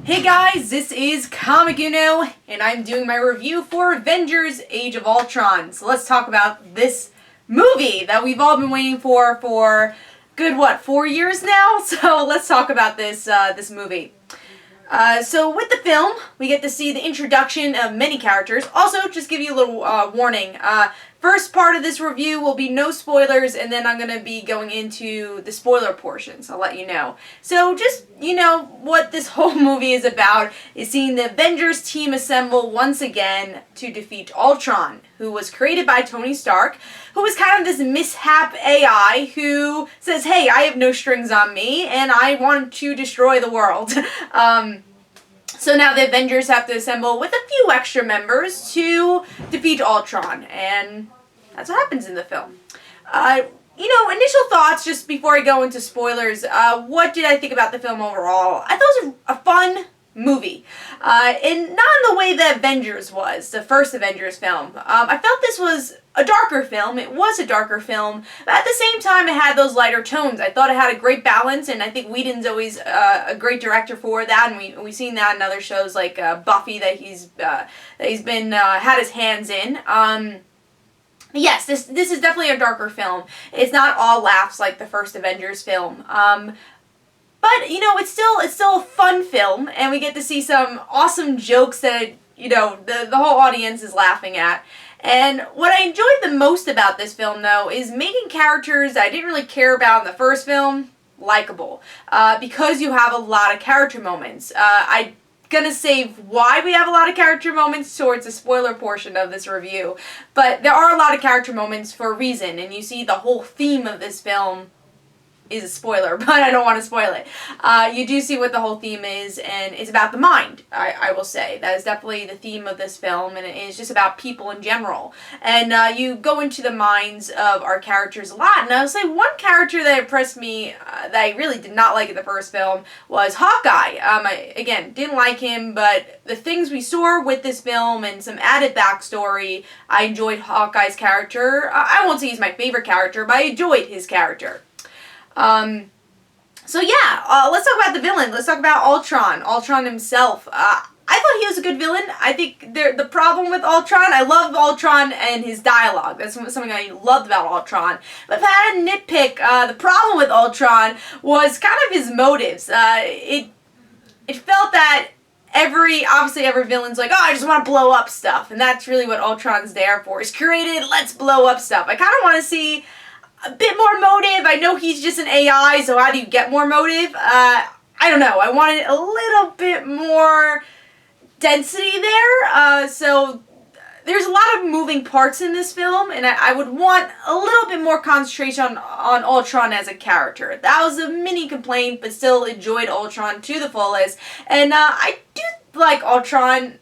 Hey guys, this is Comic Uno, and I'm doing my review for Avengers Age of Ultron. So let's talk about this movie that we've all been waiting for good, 4 years now? So let's talk about this movie. So with the film, we get to see the introduction of many characters. Also, just give you a little warning. First part of this review will be no spoilers, and then I'm going to be going into the spoiler portions. I'll let you know. So just, what this whole movie is about is seeing the Avengers team assemble once again to defeat Ultron, who was created by Tony Stark, who was kind of this mishap AI who says, hey, I have no strings on me, and I want to destroy the world. So now the Avengers have to assemble with a few extra members to defeat Ultron, and that's what happens in the film. Initial thoughts, just before I go into spoilers, what did I think about the film overall? I thought it was a fun movie, and not in the way that Avengers was, the first Avengers film. I felt this was a darker film. It was a darker film, but at the same time it had those lighter tones. I thought it had a great balance, and I think Whedon's always a great director for that, and we've seen that in other shows like Buffy that he's been had his hands in. Yes, this is definitely a darker film. It's not all laughs like the first Avengers film. But, it's still a fun film, and we get to see some awesome jokes that, the whole audience is laughing at. And what I enjoyed the most about this film, though, is making characters I didn't really care about in the first film likable. Because you have a lot of character moments. I'm gonna save why we have a lot of character moments towards the spoiler portion of this review. But there are a lot of character moments for a reason, and you see the whole theme of this film is a spoiler, but I don't want to spoil it. You do see what the whole theme is, and it's about the mind, I will say. That is definitely the theme of this film, and it's just about people in general. And you go into the minds of our characters a lot, and I'll say one character that impressed me that I really did not like in the first film was Hawkeye. I, again, didn't like him, but the things we saw with this film and some added backstory, I enjoyed Hawkeye's character. I won't say he's my favorite character, but I enjoyed his character. Let's talk about the villain. Let's talk about Ultron. Ultron himself. I thought he was a good villain. I think the problem with Ultron, I love Ultron and his dialogue. That's something I loved about Ultron. But if I had to nitpick, the problem with Ultron was kind of his motives. It felt that obviously every villain's like, oh, I just want to blow up stuff. And that's really what Ultron's there for. He's created, let's blow up stuff. I kind of want to see a bit more motive. I know he's just an AI, so how do you get more motive? I don't know. I wanted a little bit more density there. So there's a lot of moving parts in this film, and I would want a little bit more concentration on Ultron as a character. That was a mini complaint, but still enjoyed Ultron to the fullest. And I do like Ultron.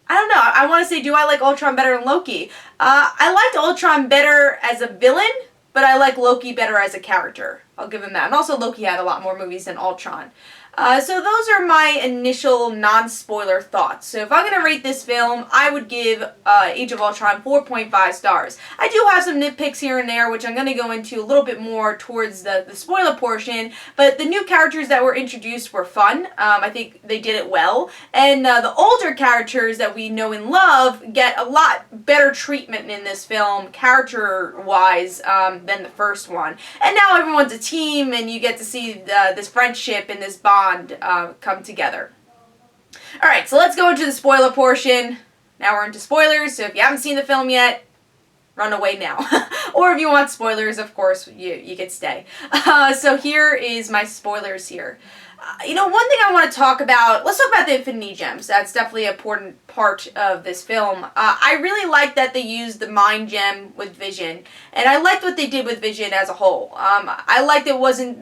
I don't know. I want to say, do I like Ultron better than Loki? I liked Ultron better as a villain, but I like Loki better as a character. I'll give him that. And also Loki had a lot more movies than Ultron. So those are my initial non-spoiler thoughts. So if I'm going to rate this film, I would give Age of Ultron 4.5 stars. I do have some nitpicks here and there, which I'm going to go into a little bit more towards the spoiler portion. But the new characters that were introduced were fun. I think they did it well. And the older characters that we know and love get a lot better treatment in this film, character-wise, than the first one. And now everyone's a team, and you get to see this friendship and this bond come together. Alright, so let's go into the spoiler portion. Now we're into spoilers, so if you haven't seen the film yet, run away now. Or if you want spoilers, of course, you can stay. So here is my spoilers here. One thing I want to talk about, let's talk about the Infinity Gems. That's definitely an important part of this film. I really like that they used the Mind Gem with Vision, and I liked what they did with Vision as a whole. I liked it wasn't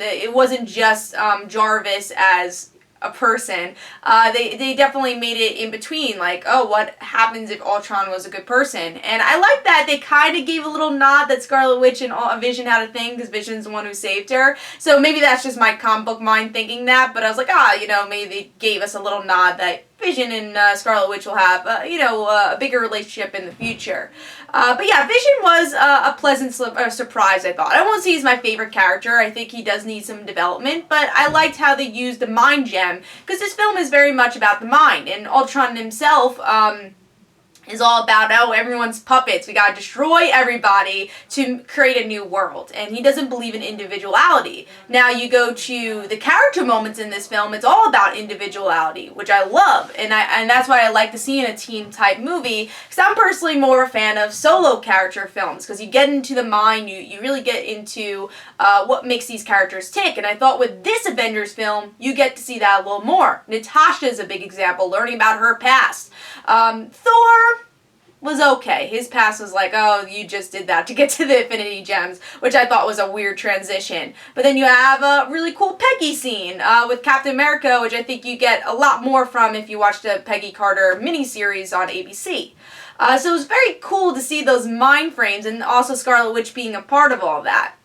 just Jarvis as a person. They definitely made it in between, like, oh, what happens if Ultron was a good person? And I like that they kind of gave a little nod that Scarlet Witch and Vision had a thing, because Vision's the one who saved her. So maybe that's just my comic book mind thinking that, but I was like, maybe they gave us a little nod that Vision and Scarlet Witch will have, a bigger relationship in the future. But yeah, Vision was a pleasant surprise, I thought. I won't say he's my favorite character. I think he does need some development, but I liked how they used the mind gem, because this film is very much about the mind, and Ultron himself, is all about, oh, everyone's puppets. We gotta destroy everybody to create a new world. And he doesn't believe in individuality. Now you go to the character moments in this film, it's all about individuality, which I love. And that's why I like to see in a team type movie, because I'm personally more a fan of solo character films, because you get into the mind, you really get into what makes these characters tick. And I thought with this Avengers film, you get to see that a little more. Natasha is a big example, learning about her past. Thor was okay. His past was like, oh, you just did that to get to the Infinity Gems, which I thought was a weird transition. But then you have a really cool Peggy scene with Captain America, which I think you get a lot more from if you watch the Peggy Carter miniseries on ABC. So it was very cool to see those mind frames, and also Scarlet Witch being a part of all that.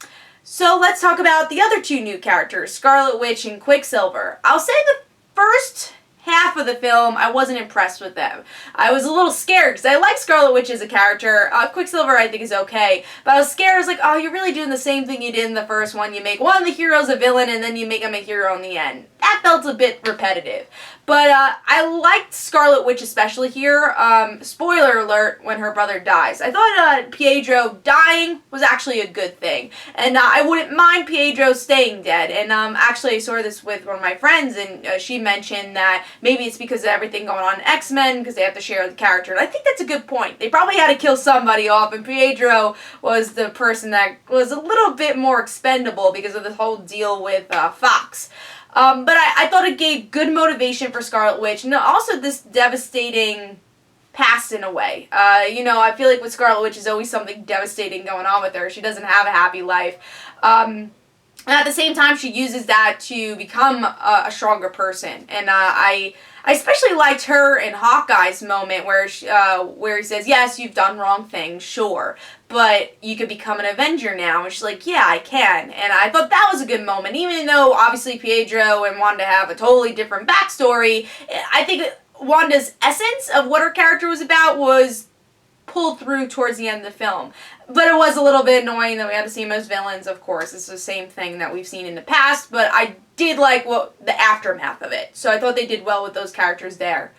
So let's talk about the other two new characters, Scarlet Witch and Quicksilver. I'll say the first half of the film, I wasn't impressed with them. I was a little scared because I like Scarlet Witch as a character. Quicksilver I think is okay, but I was scared. I was like, oh, you're really doing the same thing you did in the first one. You make one of the heroes a villain and then you make him a hero in the end. That felt a bit repetitive. But I liked Scarlet Witch especially here. Spoiler alert, when her brother dies. I thought Pietro dying was actually a good thing. And I wouldn't mind Pietro staying dead. And actually I saw this with one of my friends, and she mentioned that maybe it's because of everything going on in X-Men, because they have to share the character. And I think that's a good point. They probably had to kill somebody off, and Pietro was the person that was a little bit more expendable because of the whole deal with Fox. But I thought it gave good motivation for Scarlet Witch, and also this devastating past in a way. I feel like with Scarlet Witch is always something devastating going on with her. She doesn't have a happy life. And at the same time, she uses that to become a stronger person. And I especially liked her and Hawkeye's moment where he says, yes, you've done wrong things, sure, but you could become an Avenger now. And she's like, yeah, I can. And I thought that was a good moment. Even though, obviously, Pietro and Wanda have a totally different backstory, I think Wanda's essence of what her character was about was pulled through towards the end of the film. But it was a little bit annoying that we had to see them as villains, of course. It's the same thing that we've seen in the past, but I did like the aftermath of it. So I thought they did well with those characters there.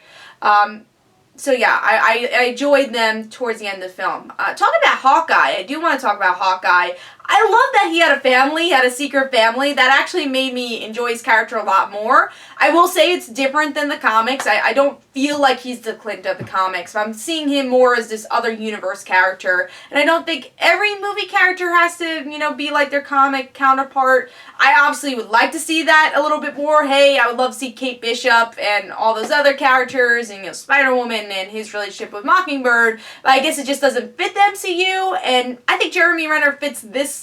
So yeah, I enjoyed them towards the end of the film. Talking about Hawkeye, I do want to talk about Hawkeye. I love that he had a family, had a secret family. That actually made me enjoy his character a lot more. I will say it's different than the comics. I don't feel like he's the Clint of the comics. I'm seeing him more as this other universe character. And I don't think every movie character has to, be like their comic counterpart. I obviously would like to see that a little bit more. Hey, I would love to see Kate Bishop and all those other characters and, Spider-Woman and his relationship with Mockingbird. But I guess it just doesn't fit the MCU. And I think Jeremy Renner fits this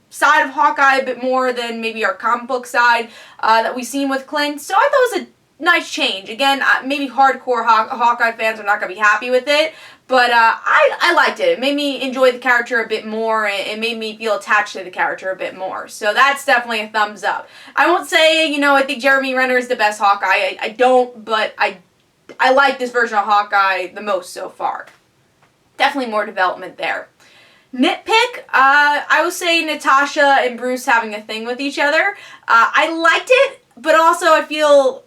side of Hawkeye a bit more than maybe our comic book side that we've seen with Clint. So I thought it was a nice change. Again, maybe hardcore Hawkeye fans are not going to be happy with it, but I liked it. It made me enjoy the character a bit more. It made me feel attached to the character a bit more. So that's definitely a thumbs up. I won't say, I think Jeremy Renner is the best Hawkeye. I don't, but I like this version of Hawkeye the most so far. Definitely more development there. Nitpick, I would say Natasha and Bruce having a thing with each other. I liked it, but also I feel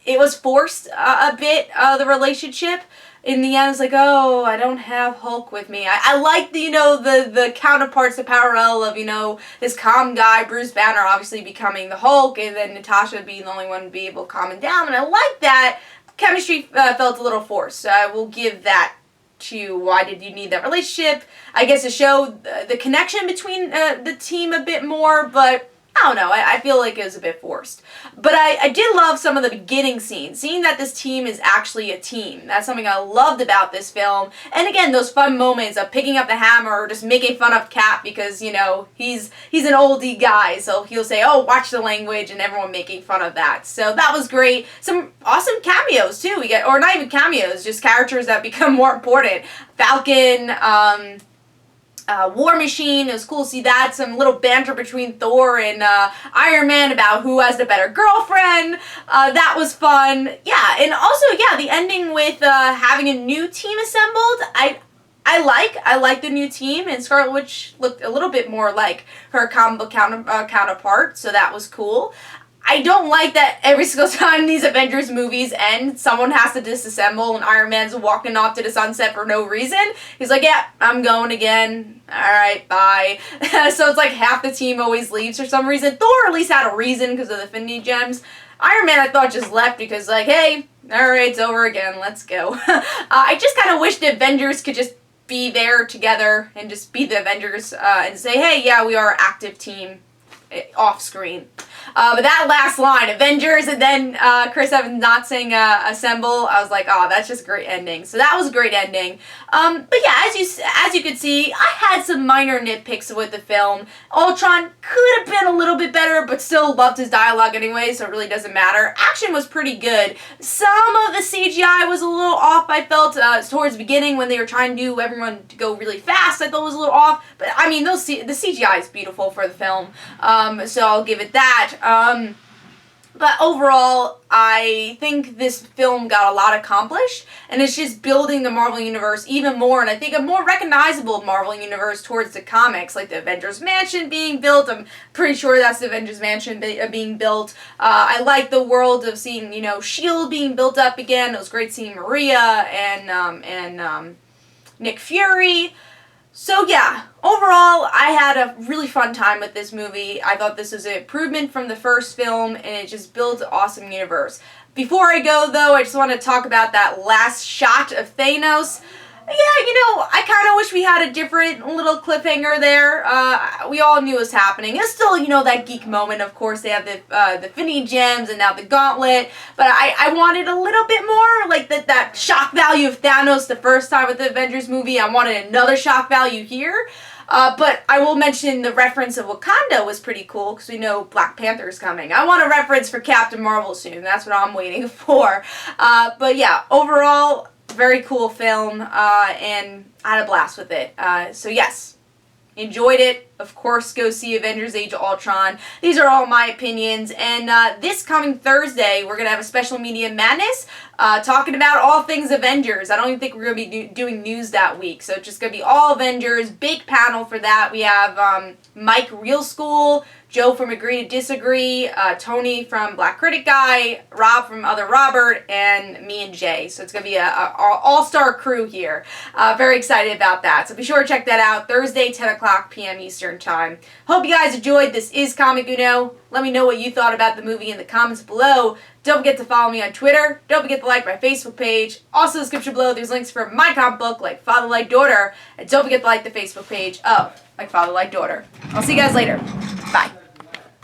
it was forced a bit, the relationship. In the end, it's like, oh, I don't have Hulk with me. I like the counterparts, the parallel of, this calm guy, Bruce Banner, obviously becoming the Hulk, and then Natasha being the only one to be able to calm him down. And I like that. Chemistry felt a little forced, so I will give that to why did you need that relationship. I guess to show the connection between the team a bit more, but I don't know. I feel like it was a bit forced. But I did love some of the beginning scenes. Seeing that this team is actually a team. That's something I loved about this film. And again, those fun moments of picking up the hammer or just making fun of Cap because, he's an oldie guy. So he'll say, oh, watch the language, and everyone making fun of that. So that was great. Some awesome cameos, too. Or not even cameos, just characters that become more important. Falcon, War Machine. It was cool to see that. Some little banter between Thor and Iron Man about who has the better girlfriend. That was fun. Yeah, and also, yeah, the ending with having a new team assembled. I like the new team, and Scarlet Witch looked a little bit more like her comic book counterpart, so that was cool. I don't like that every single time these Avengers movies end, someone has to disassemble and Iron Man's walking off to the sunset for no reason. He's like, yeah, I'm going again. Alright, bye. So it's like half the team always leaves for some reason. Thor at least had a reason because of the Infinity Gems. Iron Man, I thought, just left because, like, hey, alright, it's over again, let's go. I just kind of wish the Avengers could just be there together and just be the Avengers and say, hey, yeah, we are an active team off screen. But that last line, Avengers, and then Chris Evans not saying assemble, I was like, oh, that's just a great ending. So that was a great ending. But yeah, as you could see, I had some minor nitpicks with the film. Ultron could have been a little bit better, but still loved his dialogue anyway, so it really doesn't matter. Action was pretty good. Some of the CGI was a little off, I felt, towards the beginning when they were trying to do everyone to go really fast. I thought it was a little off, but I mean, the CGI is beautiful for the film, so I'll give it that. But overall, I think this film got a lot accomplished, and it's just building the Marvel Universe even more, and I think a more recognizable Marvel Universe towards the comics, like the Avengers Mansion being built. I'm pretty sure that's the Avengers Mansion being built. I like the world of seeing, you know, S.H.I.E.L.D. being built up again. It was great seeing Maria and Nick Fury. So yeah, overall, I had a really fun time with this movie. I thought this was an improvement from the first film, and it just builds an awesome universe. Before I go, though, I just want to talk about that last shot of Thanos. Yeah, you know, I kind of wish we had a different little cliffhanger there. We all knew it was happening. It's still, you know, that geek moment. Of course, they have the Infinity Gems and now the Gauntlet. But I wanted a little bit more, like that shock value of Thanos the first time with the Avengers movie. I wanted another shock value here. But I will mention the reference of Wakanda was pretty cool because we know Black Panther is coming. I want a reference for Captain Marvel soon. That's what I'm waiting for. But yeah, overall, very cool film, and I had a blast with it. So yes, enjoyed it. Of course, go see Avengers Age of Ultron. These are all my opinions, and this coming Thursday, we're going to have a special Media Madness talking about all things Avengers. I don't even think we're going to be doing news that week, so it's just going to be all Avengers. Big panel for that. We have Mike Real School, Joe from Agree to Disagree, Tony from Black Critic Guy, Rob from Other Robert, and me and Jay. So it's going to be a all-star crew here. Very excited about that. So be sure to check that out Thursday, 10 o'clock p.m. Eastern Time. Hope you guys enjoyed. This is Comic Uno. Let me know what you thought about the movie in the comments below. Don't forget to follow me on Twitter. Don't forget to like my Facebook page. Also, in the description below, there's links for my comic book, Like Father, Like Daughter. And don't forget to like the Facebook page of Like Father, Like Daughter. I'll see you guys later. Bye.